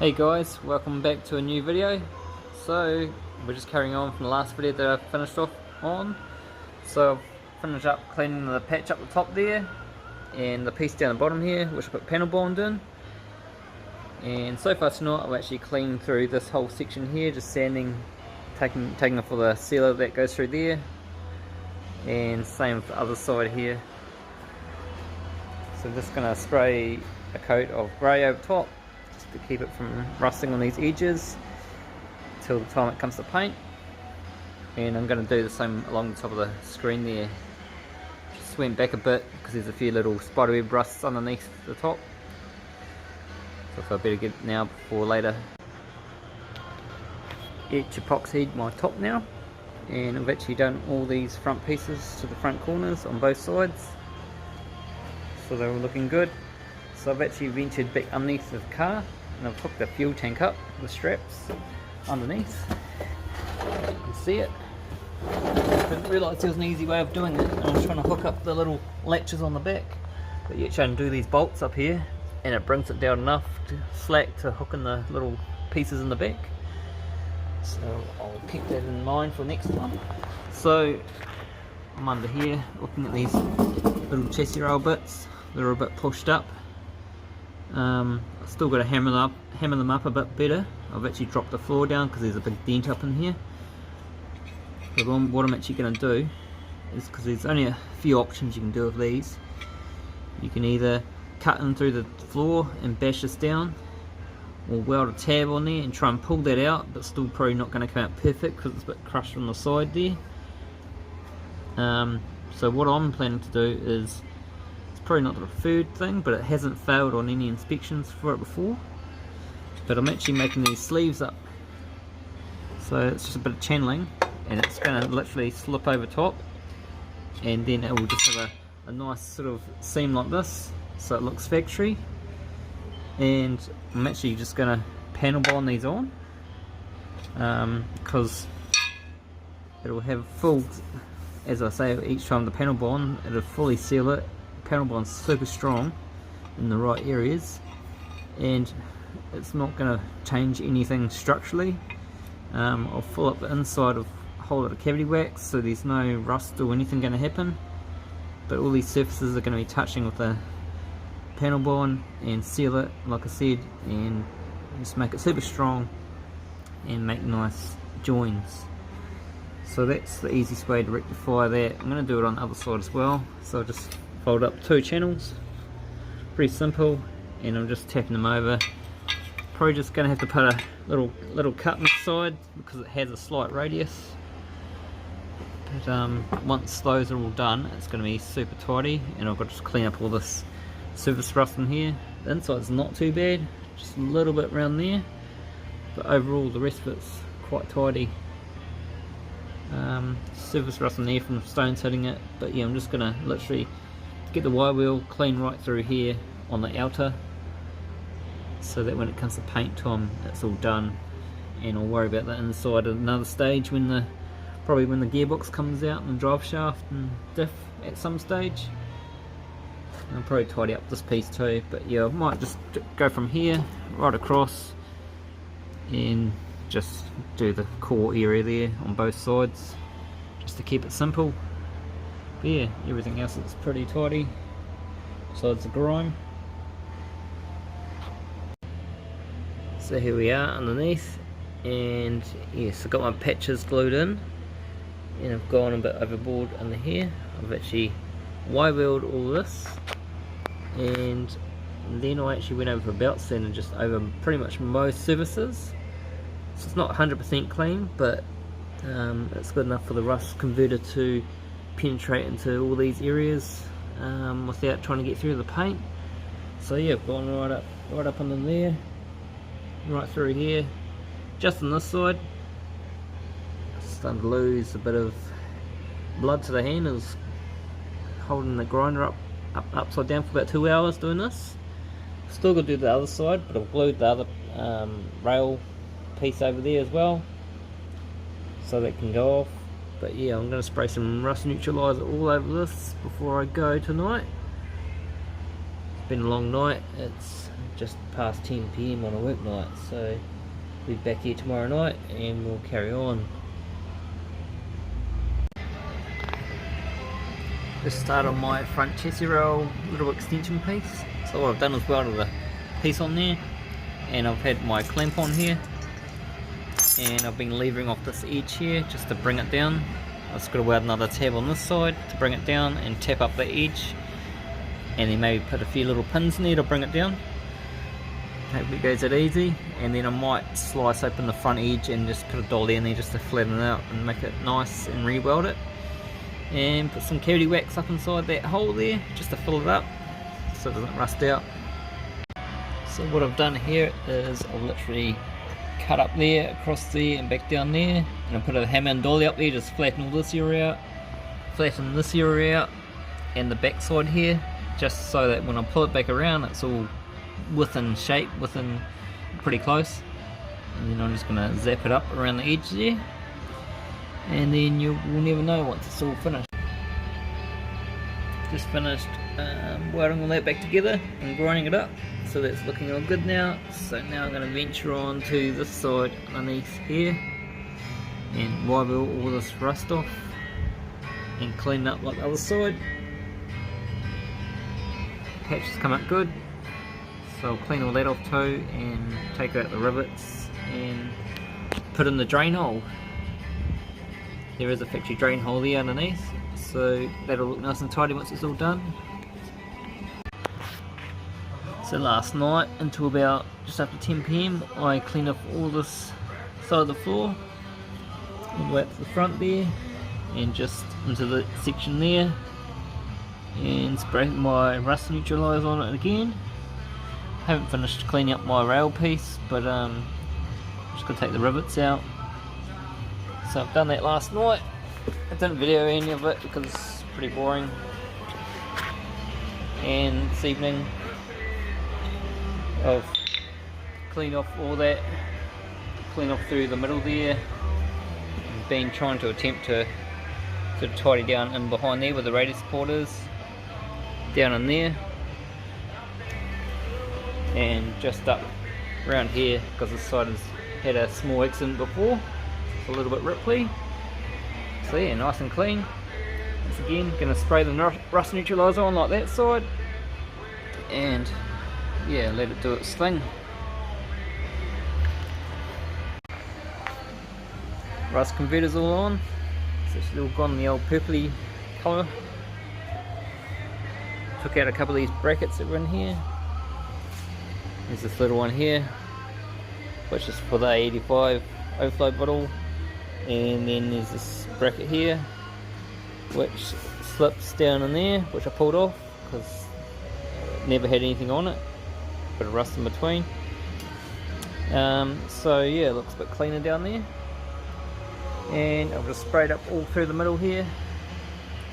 Hey guys, welcome back to a new video. So we're just carrying on from the last video that I finished off on. So I've finished up cleaning the patch up the top there and the piece down the bottom here, which I put panel bond in. And so far tonight I've actually cleaned through this whole section here, just sanding, taking off all the sealer that goes through there, and same with the other side here. So I'm just going to spray a coat of grey over top just to keep it from rusting on these edges till the time it comes to paint. And I'm going to do the same along the top of the screen there. Just went back a bit because there's a few little spiderweb rusts underneath the top. So I better get it now before later. Etch epoxied my top now, and I've actually done all these front pieces to the front corners on both sides, so they're all looking good. So I've actually ventured back underneath the car and I've hooked the fuel tank up with straps underneath. You can see it. I didn't realise there was an easy way of doing it, and I was trying to hook up the little latches on the back, but you actually undo these bolts up here and it brings it down enough to slack to hook in the little pieces in the back. So I'll keep that in mind for next time. So I'm under here looking at these little chassis rail bits. They're a bit pushed up. I've still got to hammer them up a bit better. I've actually dropped the floor down because there's a big dent up in here. But what I'm actually going to do is, because there's only a few options you can do with these, you can either cut in through the floor and bash this down, or weld a tab on there and try and pull that out, but still probably not going to come out perfect because it's a bit crushed on the side there. So what I'm planning to do is, it's probably not the preferred thing, but it hasn't failed on any inspections for it before, but I'm actually making these sleeves up. So it's just a bit of channeling and it's going to literally slip over top, and then it will just have a nice sort of seam like this, so it looks factory. And I'm actually just going to panel bond these on because it'll have full, as I say each time the panel bond, it'll fully seal it. Panel bond's super strong in the right areas, and it's not going to change anything structurally. I'll fill up the inside of a whole lot of cavity wax so there's no rust or anything going to happen, but all these surfaces are going to be touching with the panel bond and seal it, like I said, and just make it super strong and make nice joins. So that's the easiest way to rectify that. I'm going to do it on the other side as well. So I'll just fold up two channels, pretty simple, and I'm just tapping them over. Probably just going to have to put a little cut in the side because it has a slight radius, but once those are all done it's going to be super tidy, and I've got to just clean up all this surface rust in here. The inside's not too bad, just a little bit around there, but overall the rest of it's quite tidy. Surface rust in there from stones hitting it, but yeah, I'm just gonna literally get the wire wheel clean right through here on the outer, so that when it comes to paint time it's all done, and I'll worry about the inside at another stage when probably when the gearbox comes out and the drive shaft and diff at some stage. I'll probably tidy up this piece too, but yeah, I might just go from here right across and just do the core area there on both sides just to keep it simple. But yeah, everything else is pretty tidy besides the grime. So here we are underneath, and yes, I've got my patches glued in, and I've gone a bit overboard under here. I've actually wire wheeled all this, and then I actually went over for a belt sander just over pretty much most surfaces. So it's not 100% clean, but it's good enough for the rust converter to penetrate into all these areas without trying to get through the paint. So yeah, I've gone right up under there, right through here, just on this side. Starting to lose a bit of blood to the hand. I was holding the grinder upside down for about 2 hours doing this. Still got to do the other side, but I've glued the other rail piece over there as well, so that can go off. But yeah, I'm going to spray some rust neutralizer all over this before I go tonight. It's been a long night. It's just past 10 PM on a work night, so we'll be back here tomorrow night and we'll carry on. Just start on my front chassis rail little extension piece. So what I've done is welded a piece on there, and I've had my clamp on here, and I've been levering off this edge here just to bring it down. I've just got to weld another tab on this side to bring it down and tap up the edge, and then maybe put a few little pins in there to bring it down. Hopefully it goes that easy, and then I might slice open the front edge and just put a dolly in there just to flatten it out and make it nice and re-weld it, and put some cavity wax up inside that hole there just to fill it up so it doesn't rust out. So what I've done here is I've literally cut up there, across there and back down there, and I put a hammer and dolly up there, just flatten all this area out, flatten this area out and the back side here, just so that when I pull it back around it's all within shape, within pretty close. And then I'm just going to zap it up around the edge there, and then you will never know once it's all finished. Just finished welding all that back together and grinding it up, so that's looking all good now. So now I'm going to venture on to this side underneath here and wipe all this rust off and clean up like the other side. Patch has come out good, so I'll clean all that off too and take out the rivets and put in the drain hole. There is a factory drain hole there underneath, so that'll look nice and tidy once it's all done. So last night until about just after 10 PM I cleaned off all this side of the floor, all the way up to the front there and just into the section there, and sprayed my rust neutralizer on it again. Haven't finished cleaning up my rail piece, but just got to take the rivets out. So I've done that last night. I didn't video any of it because it's pretty boring. And this evening I've cleaned off all that, cleaned off through the middle there, and been trying to attempt to sort of tidy down in behind there where the radiator support is, down in there, and just up around here because this side has had a small accident before. It's a little bit ripply. So yeah, nice and clean. Once again, going to spray the rust neutralizer on like that side, and yeah, let it do its thing. Rust converter's all on. It's actually all gone the old purpley colour. Took out a couple of these brackets that were in here. There's this little one here, which is for the AE85 overflow bottle, and then there's this bracket here which slips down in there, which I pulled off because it never had anything on it, bit of rust in between. So yeah, it looks a bit cleaner down there, and I've just sprayed up all through the middle here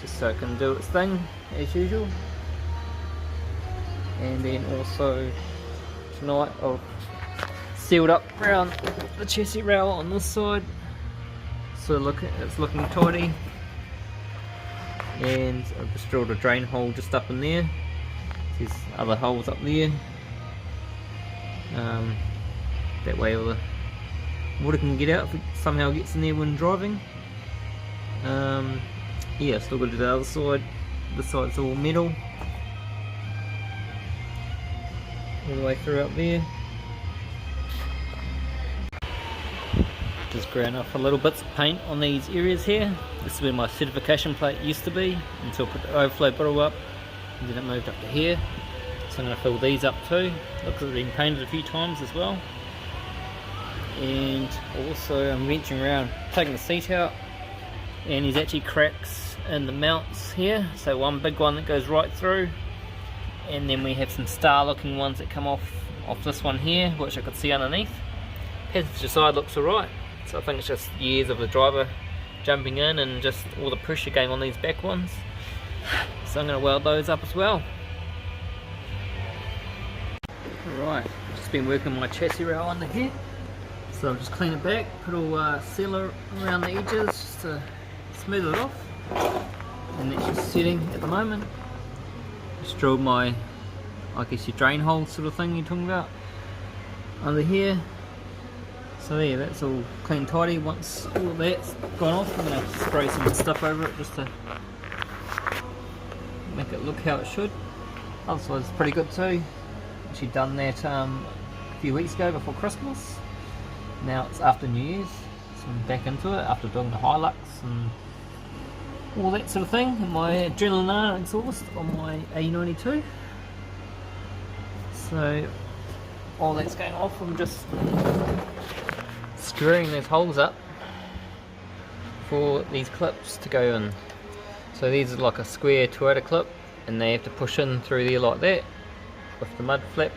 just so it can do its thing as usual. And then also tonight I've sealed up around the chassis rail on this side, so look, it's looking tidy. And I've just drilled a drain hole just up in there. There's other holes up there. That way all the water can get out if it somehow gets in there when driving. Yeah, still got to do the other side. This side's all metal, all the way through up there. Just ground off a little bits of paint on these areas here. This is where my certification plate used to be until I put the overflow bottle up, and then it moved up to here. So I'm going to fill these up too. Looks like it's been painted a few times as well. And also I'm venturing around taking the seat out, and there's actually cracks in the mounts here. So one big one that goes right through, and then we have some star looking ones that come off this one here, which I could see underneath. Passenger side looks alright, so I think it's just years of the driver jumping in and just all the pressure going on these back ones. So I'm going to weld those up as well. Alright, just been working my chassis rail under here, so I'll just clean it back, put all sealer around the edges just to smooth it off, and it's just setting at the moment. Just drilled my I guess your drain hole sort of thing you're talking about, under here. So there, that's all clean tidy. Once all that's gone off, I'm going to spray some stuff over it just to make it look how it should. Other side's pretty good too. Actually done that a few weeks ago before Christmas. Now it's after New Year's, so I'm back into it after doing the Hilux and all that sort of thing. And my Adrenaline exhaust on my AE92. So all that's going off, I'm just screwing these holes up for these clips to go in. So these are like a square Toyota clip, and they have to push in through there like that with the mud flap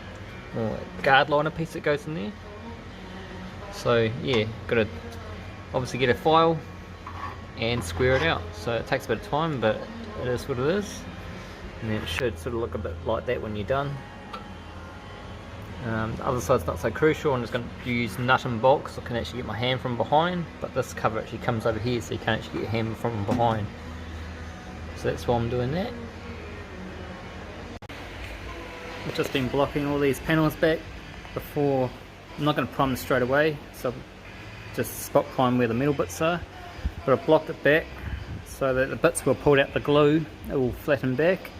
or guard liner piece that goes in there. So yeah, got to obviously get a file and square it out. So it takes a bit of time, but it is what it is. And then it should sort of look a bit like that when you're done. The other side's not so crucial. I'm just going to use nut and bolt so I can actually get my hand from behind, but this cover actually comes over here so you can't actually get your hand from behind. So that's why I'm doing that. I've just been blocking all these panels back before. I'm not going to prime them straight away, so just spot prime where the metal bits are, but I've blocked it back so that the bits were pulled out the glue, it will flatten back.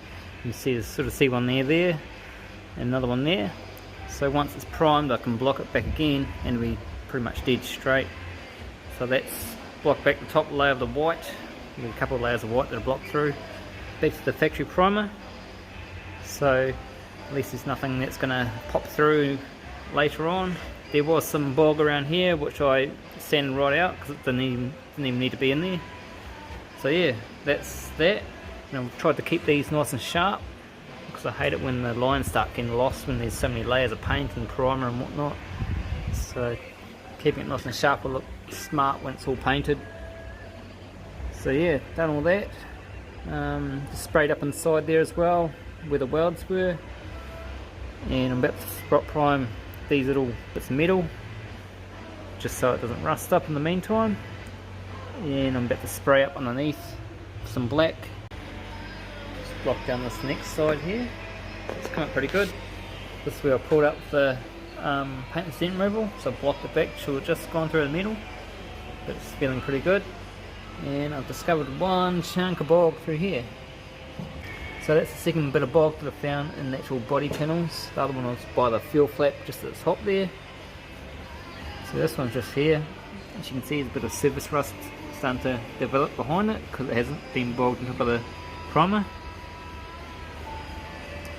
You see, sort of see one there, and another one there. So once it's primed, I can block it back again and we pretty much dead straight. So that's blocked back the top layer of the white. There's a couple of layers of white that are blocked through. Back to the factory primer. So at least there's nothing that's going to pop through later on. There was some bog around here which I sanded right out because it didn't even need to be in there. So yeah, that's that. And I've tried to keep these nice and sharp, because I hate it when the lines start getting lost when there's so many layers of paint and primer and whatnot. So keeping it nice and sharp will look smart when it's all painted. So yeah, done all that. Just sprayed up inside there as well where the welds were, and I'm about to spot prime these little bits of metal just so it doesn't rust up in the meantime. And I'm about to spray up underneath some black. Block down this next side here. It's come up pretty good. This is where I pulled up the paint and stain removal, so I blocked it back, should have just gone through the middle. But it's feeling pretty good. And I've discovered one chunk of bog through here. So that's the second bit of bog that I found in the actual body panels. The other one was by the fuel flap just at the top there. So this one's just here. As you can see, there's a bit of surface rust starting to develop behind it because it hasn't been bogged on top of the primer.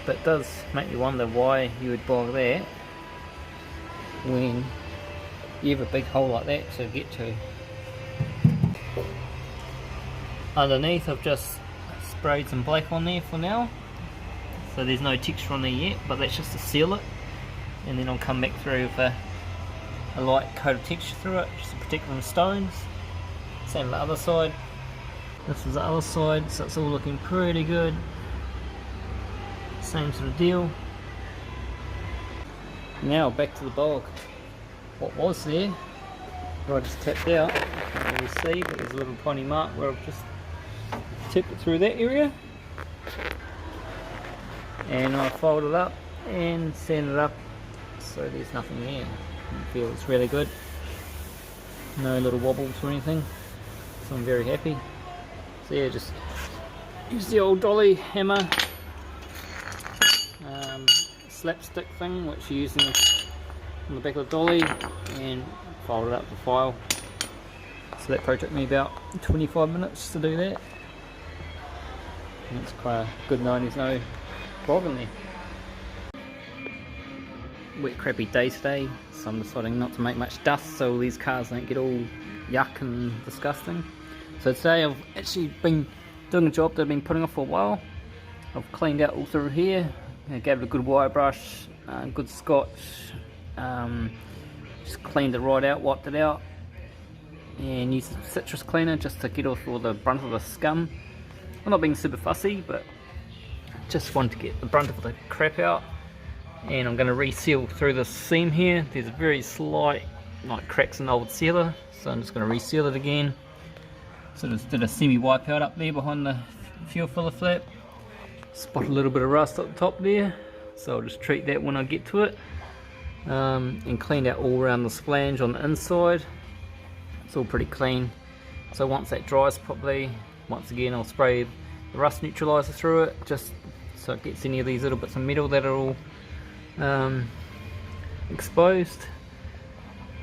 But it does make me wonder why you would bog that when you have a big hole like that to get to. Underneath, I've just sprayed some black on there for now, so there's no texture on there yet, but that's just to seal it, and then I'll come back through with a light coat of texture through it just to protect it from stones. Same on the other side. This is the other side, so it's all looking pretty good. Same sort of deal. Now back to the bog. What was there, I just tapped out, can't really see, but there's a little tiny mark where I've just tapped it through that area. And I fold it up and sand it up so there's nothing there. It feels really good. No little wobbles or anything. So I'm very happy. So yeah, just use the old dolly hammer slapstick thing which you use on the back of the dolly, and fold it up the file. So that probably took me about 25 minutes to do that. And it's quite good knowing there's no bog in there. Wet crappy day today, so I'm deciding not to make much dust so all these cars don't get all yuck and disgusting. So today I've actually been doing a job that I've been putting off for a while. I've cleaned out all through here. I gave it a good wire brush, good scotch, just cleaned it right out, wiped it out, and used a citrus cleaner just to get off all the brunt of the scum. I'm not being super fussy, but just wanted to get the brunt of the crap out. And I'm going to reseal through this seam here. There's very slight cracks in the old sealer, so I'm just going to reseal it again. So just did a semi wipe out up there behind the fuel filler flap. Spot a little bit of rust up the top there, so I'll just treat that when I get to it. And clean out all around this flange on the inside. It's all pretty clean. So once that dries properly, once again I'll spray the rust neutralizer through it, just so it gets any of these little bits of metal that are all exposed.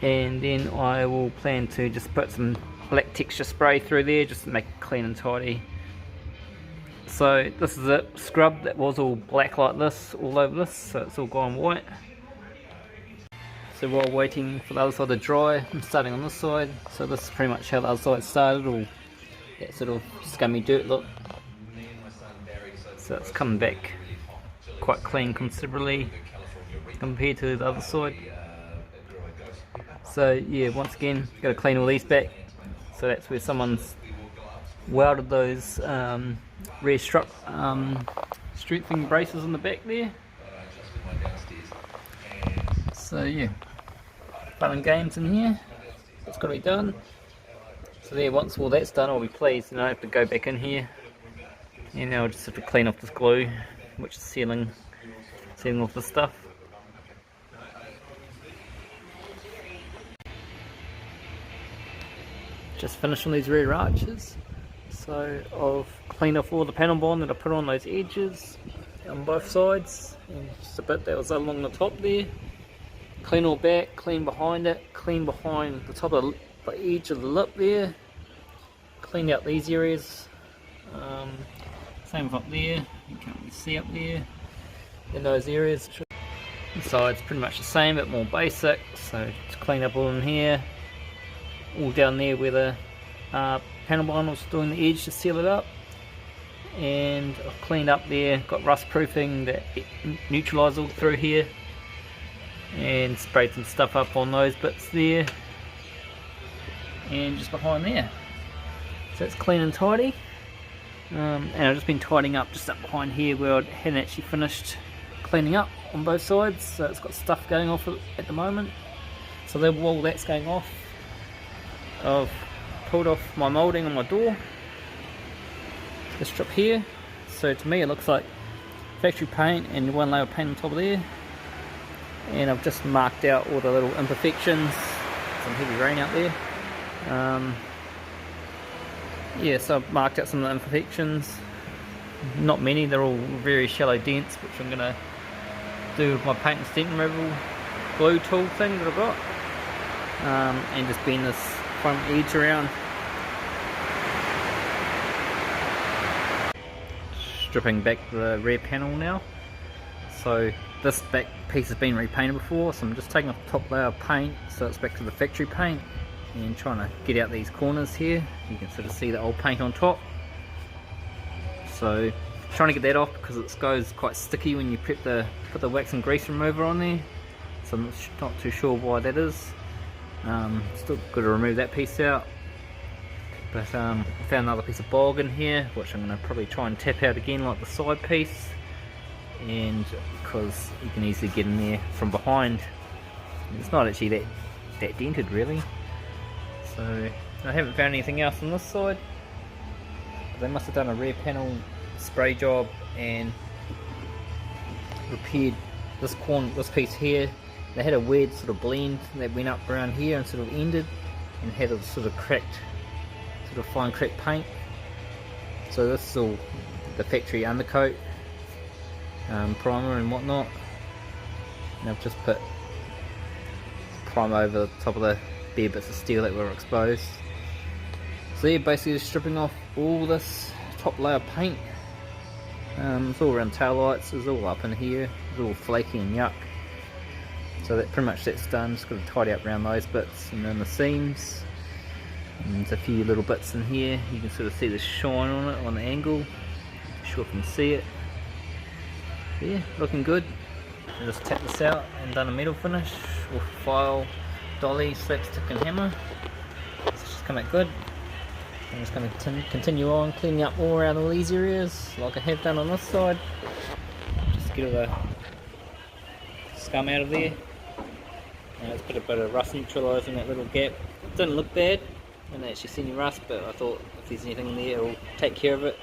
And then I will plan to just put some black texture spray through there just to make it clean and tidy. So this is it, scrub that was all black like this all over this, so it's all gone white. So while waiting for the other side to dry, I'm starting on this side. So this is pretty much how the other side started, all that sort of scummy dirt look. So it's coming back quite clean considerably compared to the other side. So yeah, once again, got to clean all these back. So that's where someone's welded those rear strut strengthening braces in the back there. So yeah, fun and games in here. It's got to be done. So there, once all that's done, I'll be pleased, and I don't have to go back in here. And now I'll just have to clean off this glue, which is sealing off the stuff. Just finished on these rear arches. So I've cleaned off all the panel bond that I put on those edges on both sides, and just a bit that was along the top there. Clean all back, clean behind it, clean behind the top of the edge of the lip there. Cleaned out these areas. Same with up there, you can't really see up there in those areas. Inside's pretty much the same but more basic, so just clean up all in here. All down there where the panel bond was doing the edge to seal it up. And I've cleaned up there, got rust proofing that neutralised all through here. And sprayed some stuff up on those bits there. And just behind there. So it's clean and tidy. And I've just been tidying up just up behind here where I hadn't actually finished cleaning up on both sides. So it's got stuff going off at the moment. So while that's going off, I've pulled off my moulding on my door. This strip here. So to me it looks like factory paint and one layer of paint on top of there. And I've just marked out all the little imperfections. Some heavy rain out there. Yeah, so I've marked out some of the imperfections. Not many, they're all very shallow dents, which I'm going to do with my paint and stent removal glue tool thing that I've got. And just bend this front edge around. Stripping back the rear panel now. So this back piece has been repainted before, so I'm just taking off the top layer of paint so it's back to the factory paint. And trying to get out these corners here. You can sort of see the old paint on top. So trying to get that off because it goes quite sticky when you put the wax and grease remover on there. So I'm not too sure why that is. Still got to remove that piece out. But I found another piece of bog in here, which I'm going to probably try and tap out again like the side piece. And because you can easily get in there from behind. It's not actually that dented really. So I haven't found anything else on this side. They must have done a rear panel spray job and repaired this piece here. They had a weird sort of blend that went up around here and sort of ended and had a sort of cracked, sort of fine cracked paint. So this is all the factory undercoat, primer and whatnot. And I've just put primer over the top of the bare bits of steel that were exposed. So yeah, basically just stripping off all this top layer of paint. It's all around tail lights, it's all up in here, it's all flaky and yuck. So that pretty much that's done. Just got to tidy up around those bits and then the seams. And there's a few little bits in here. You can sort of see the shine on it on the angle. Not sure if you can see it. But yeah, looking good. I just tap this out and done a metal finish with file, dolly, slapstick and hammer. It's just come out good. I'm just going to continue on cleaning up all around all these areas like I have done on this side. Just get all the scum out of there. And let's put a bit of rust neutralizer in that little gap. It didn't look bad, I didn't actually see any rust, but I thought if there's anything in there it'll take care of it.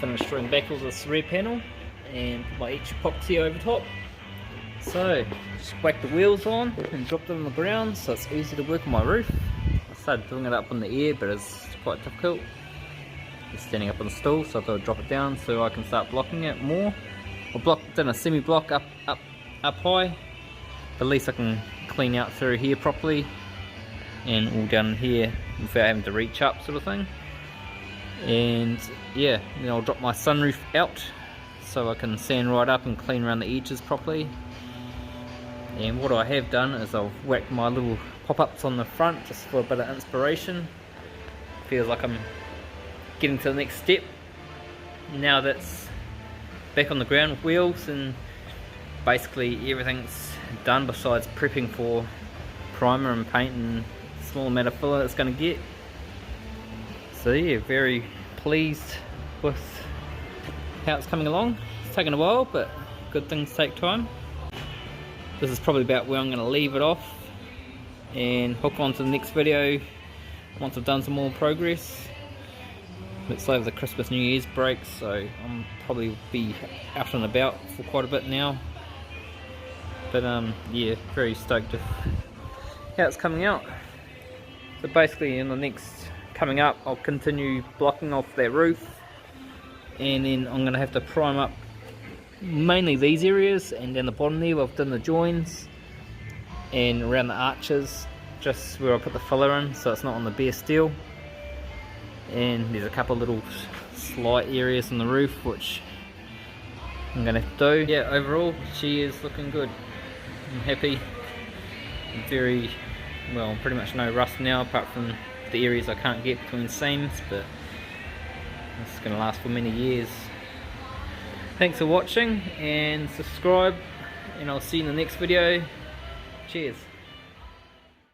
finish screwing back all this rear panel and put my epoxy over top. So just whack the wheels on and drop them on the ground so it's easy to work on my roof. I started doing it up in the air, but it's quite difficult. Just standing up on the stool, so I've got to drop it down so I can start blocking it more. I've done a semi-block up high, but at least I can clean out through here properly and all down here without having to reach up, sort of thing. And yeah, then I'll drop my sunroof out so I can sand right up and clean around the edges properly. And what I have done is I've whacked my little pop-ups on the front just for a bit of inspiration. Feels like I'm getting to the next step now that's back on the ground with wheels, and basically everything's done besides prepping for primer and paint and small amount of filler it's going to get. So yeah, very pleased with how it's coming along. It's taken a while, but good things take time. This is probably about where I'm going to leave it off and hook on to the next video once I've done some more progress. It's over the Christmas New Year's break, so I'm probably be out and about for quite a bit now. But yeah, very stoked with how it's coming out. So basically in the next coming up, I'll continue blocking off that roof, and then I'm going to have to prime up mainly these areas, and down the bottom there I've done the joins and around the arches just where I put the filler in so it's not on the bare steel. And there's a couple of little slight areas on the roof which I'm going to have to do. Yeah, overall she is looking good. I'm happy. Very well, pretty much no rust now apart from the areas I can't get between seams, but it's going to last for many years. Thanks for watching and subscribe, and I'll see you in the next video. Cheers.